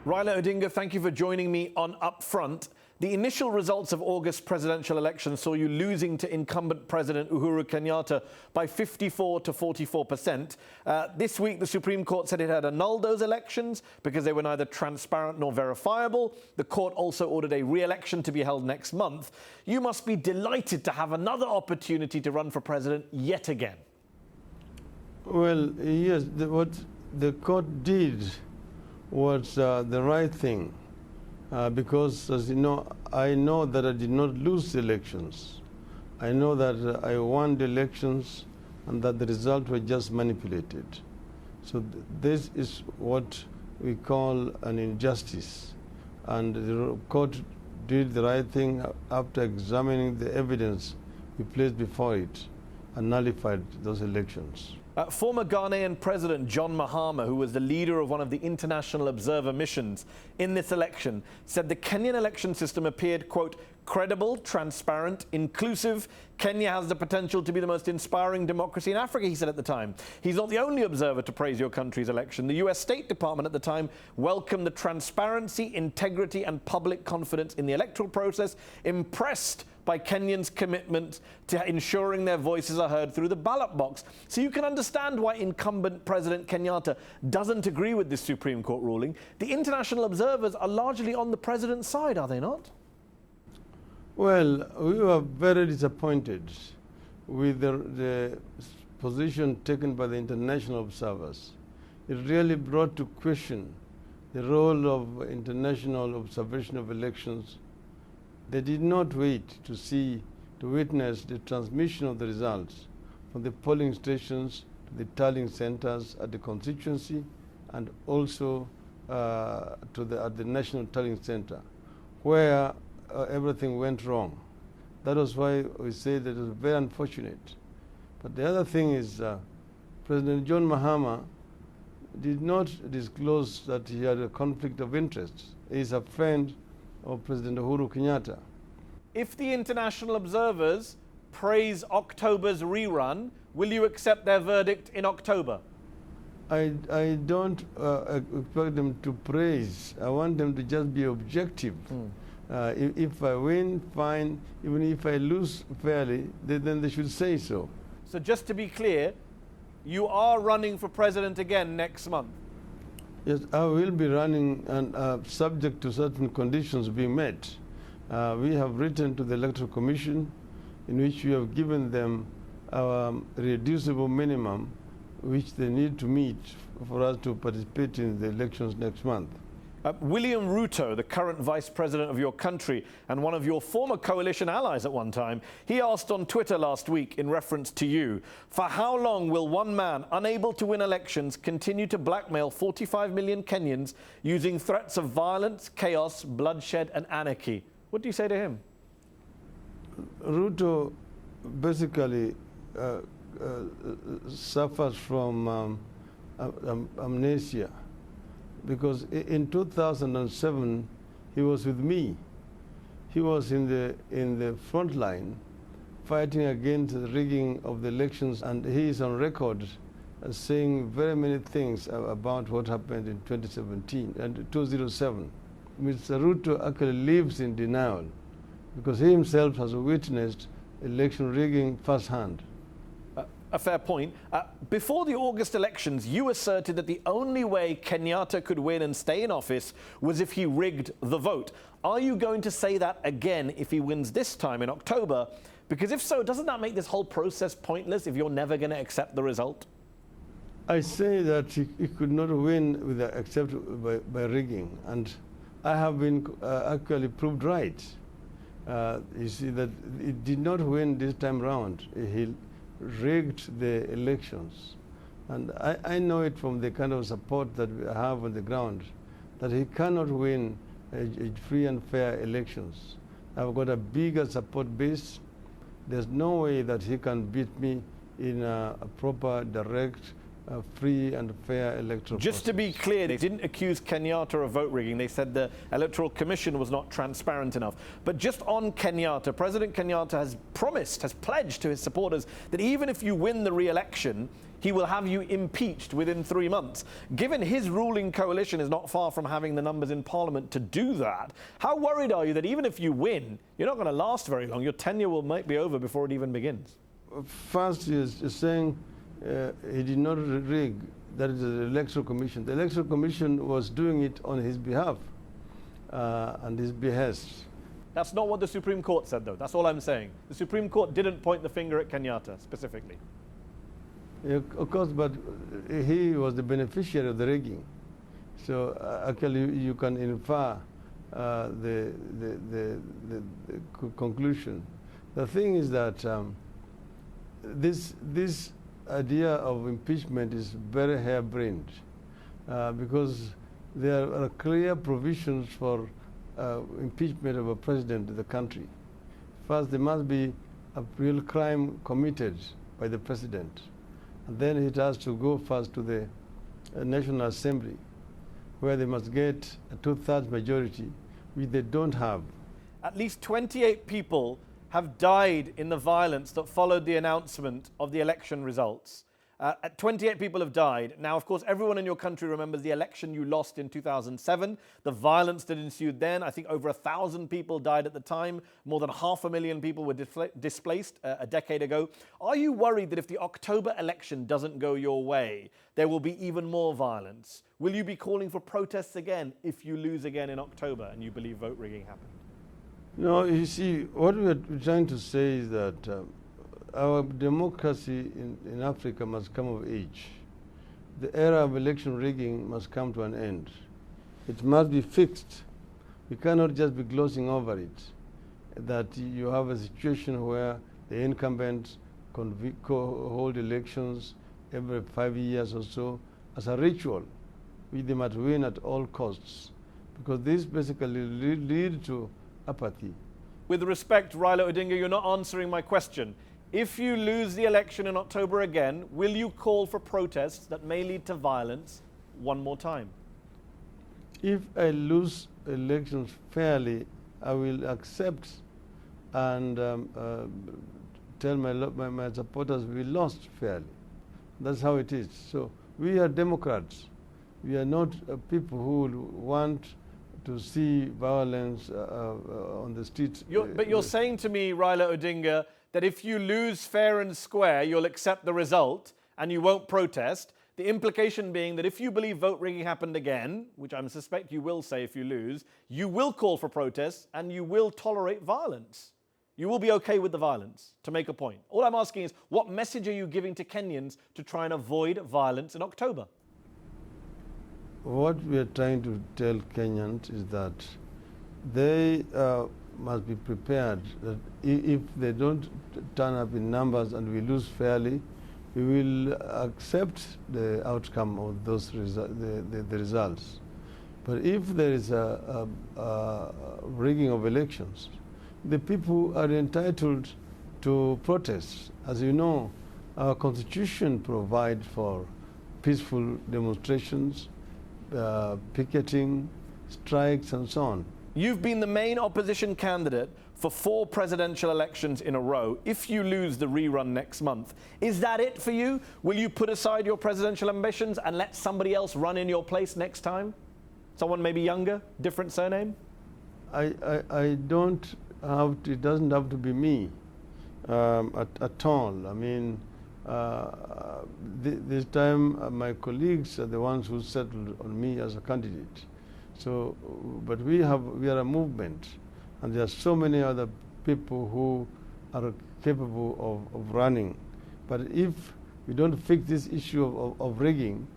Raila Odinga, thank you for joining me on UpFront. The initial results of August presidential election saw you losing to incumbent President Uhuru Kenyatta by 54 to 44%. This week, the Supreme Court said it had annulled those elections because they were neither transparent nor verifiable. The court also ordered a re-election to be held next month. You must be delighted to have another opportunity to run for president yet again. Well, yes, what the court did was the right thing. Because, as you know, I know that I did not lose the elections. I know that I won the elections and that the results were just manipulated. So this is what we call an injustice. And the court did the right thing after examining the evidence we placed before it and nullified those elections. Former Ghanaian President John Mahama, who was the leader of one of the international observer missions in this election, said the Kenyan election system appeared, quote, credible, transparent, inclusive. Kenya has the potential to be the most inspiring democracy in Africa, he said at the time. He's not the only observer to praise your country's election. The US State Department at the time welcomed the transparency, integrity and public confidence in the electoral process, impressed by Kenyans' commitment to ensuring their voices are heard through the ballot box. So you can understand why incumbent President Kenyatta doesn't agree with this Supreme Court ruling. The international observers are largely on the president's side, are they not? Well, we were very disappointed with the position taken by the international observers. It really brought to question the role of international observation of elections. They did not wait to witness the transmission of the results from the polling stations to the tallying centers at the constituency and also at the national tallying center, where everything went wrong. That was why we say that it was very unfortunate. But the other thing is President John Mahama did not disclose that he had a conflict of interest. He is a friend of President Uhuru Kenyatta. If the international observers praise October's rerun, will you accept their verdict in October? I don't expect them to praise. I want them to just be objective. If I win, fine. Even if I lose fairly, then they should say so. So just to be clear, you are running for president again next month? Yes, I will be running and subject to certain conditions being met. We have written to the Electoral Commission in which we have given them a reducible minimum which they need to meet for us to participate in the elections next month. William Ruto, the current vice president of your country and one of your former coalition allies at one time, he asked on Twitter last week in reference to you, for how long will one man unable to win elections continue to blackmail 45 million Kenyans using threats of violence, chaos, bloodshed and anarchy? What do you say to him? Ruto basically suffers from amnesia. Because in 2007, he was with me. He was in the front line fighting against the rigging of the elections, and he is on record saying very many things about what happened in 2017 and 2007. Mr. Ruto actually lives in denial because he himself has witnessed election rigging firsthand. A fair point. Before the August elections, you asserted that the only way Kenyatta could win and stay in office was if he rigged the vote. Are you going to say that again if he wins this time in October? Because if so, doesn't that make this whole process pointless if you're never going to accept the result? I say that he could not win except by rigging, and I have been actually proved right. You see that he did not win this time round. He rigged the elections. And I know it from the kind of support that we have on the ground, that he cannot win a free and fair elections. I've got a bigger support base. There's no way that he can beat me in a proper, direct, free and fair electoral Just process. To be clear, they didn't accuse Kenyatta of vote rigging. They said the Electoral Commission was not transparent enough. But just on Kenyatta, President Kenyatta has pledged to his supporters that even if you win the re-election, he will have you impeached within 3 months. Given his ruling coalition is not far from having the numbers in Parliament to do that, how worried are you that even if you win, you're not going to last very long? Your tenure might be over before it even begins. First, he is saying he did not rig. That is the Electoral Commission. The Electoral Commission was doing it on his behalf and his behest. That's not what the Supreme Court said, though. That's all I'm saying. The Supreme Court didn't point the finger at Kenyatta specifically. Yeah, of course, but he was the beneficiary of the rigging. So actually, you can infer the conclusion. The thing is that this idea of impeachment is very harebrained because there are clear provisions for impeachment of a president of the country. First, there must be a real crime committed by the president. And then it has to go first to the National Assembly, where they must get a 2/3 majority, which they don't have. At least 28 people have died in the violence that followed the announcement of the election results. 28 people have died. Now, of course, everyone in your country remembers the election you lost in 2007, the violence that ensued then. I think over 1,000 people died at the time. More than 500,000 people were displaced a decade ago. Are you worried that if the October election doesn't go your way, there will be even more violence? Will you be calling for protests again if you lose again in October and you believe vote rigging happened? No, you see, what we are trying to say is that our democracy in Africa must come of age. The era of election rigging must come to an end. It must be fixed. We cannot just be glossing over it, that you have a situation where the incumbents hold elections every 5 years or so as a ritual, which they must win at all costs, because this basically lead to apathy. With respect, Raila Odinga, you're not answering my question. If you lose the election in October again, will you call for protests that may lead to violence one more time? If I lose elections fairly, I will accept and tell my supporters we lost fairly. That's how it is. So we are Democrats. We are not people who want to see violence on the streets. But you're saying to me, Raila Odinga, that if you lose fair and square, you'll accept the result and you won't protest. The implication being that if you believe vote rigging happened again, which I suspect you will say if you lose, you will call for protests and you will tolerate violence. You will be okay with the violence, to make a point. All I'm asking is, what message are you giving to Kenyans to try and avoid violence in October? What we are trying to tell Kenyans is that they must be prepared that if they don't turn up in numbers and we lose fairly, we will accept the outcome of those the results. But if there is a rigging of elections, the people are entitled to protest. As you know, our constitution provides for peaceful demonstrations, picketing, strikes, and so on. You've been the main opposition candidate for 4 presidential elections in a row. If you lose the rerun next month, is that it for you? Will you put aside your presidential ambitions and let somebody else run in your place next time? Someone maybe younger, different surname? I don't have to, it doesn't have to be me at all. I mean, this time my colleagues are the ones who settled on me as a candidate. So, but we are a movement, and there are so many other people who are capable of running. But if we don't fix this issue of rigging,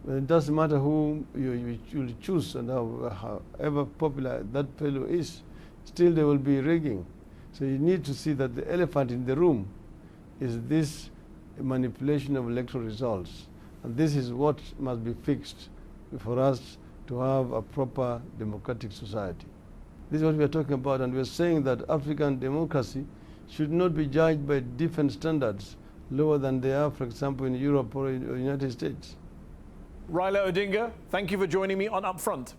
it doesn't matter who you choose and however popular that fellow is, still there will be rigging. So you need to see that the elephant in the room is this manipulation of electoral results. And this is what must be fixed for us to have a proper democratic society. This is what we are talking about, and we are saying that African democracy should not be judged by different standards, lower than they are, for example, in Europe or in the United States. Raila Odinga, thank you for joining me on UpFront.